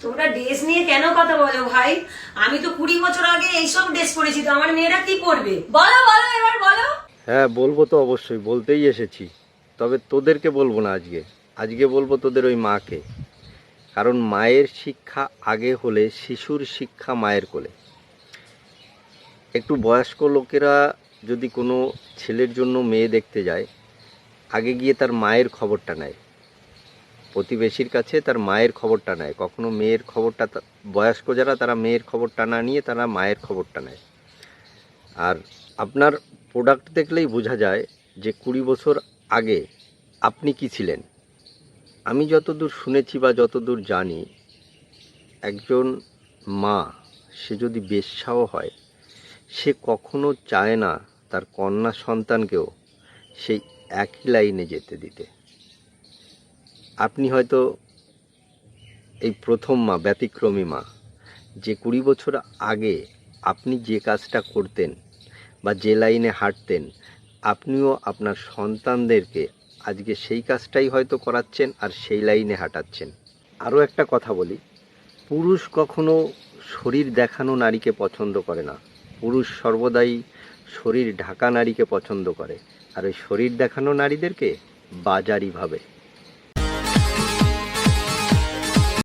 তোমরা ড্রেস নিয়ে কেন কথা বলো ভাই? আমি তো 20 বছর আগে এইসব ড্রেস পরেছি, তো আমার মেয়েরা কি পরবে? বলো বলো, এবার বলো। হ্যাঁ বলবো তো, অবশ্যই বলতেই এসেছি। তবে তোদেরকে বলবো না আজকে, আজকে বলবো তোদের ওই মাকে। কারণ মায়ের শিক্ষা আগে হলে শিশুর শিক্ষা মায়ের কোলে। একটু বয়স্ক লোকেরা যদি কোনো ছেলের জন্য মেয়ে দেখতে যায়, আগে গিয়ে তার মায়ের খবরটা নেয়, প্রতিবেশীর কাছে তার মায়ের খবরটা নেয়। কখনো মেয়ের খবরটা বয়স্ক যারা, তারা মেয়ের খবরটা না নিয়ে তারা মায়ের খবরটা নেয়। আর আপনার প্রোডাক্ট দেখলেই বোঝা যায় যে 20 বছর আগে আপনি কি ছিলেন। আমি যতদূর শুনেছি বা যতদূর জানি, একজন মা সে যদি বেশ্যাও হয়, সে কখনো চায় না তার কন্যা সন্তানকেও সেই একই লাইনে যেতে দিতে। আপনি হয়তো এই প্রথম মা, ব্যতিক্রমী মা, যে 20 বছর আগে আপনি যে কাজটা করতেন বা যে লাইনে হাঁটতেন, আপনিও আপনার সন্তানদেরকে আজকে সেই কাজটাই হয়তো করাচ্ছেন আর সেই লাইনে হাঁটাচ্ছেন। আরও একটা কথা বলি, পুরুষ কখনো শরীর দেখানো নারীকে পছন্দ করে না। পুরুষ সর্বদাই শরীর ঢাকা নারীকে পছন্দ করে, আর ওই শরীর দেখানো নারীদেরকে বাজারি ভাবে।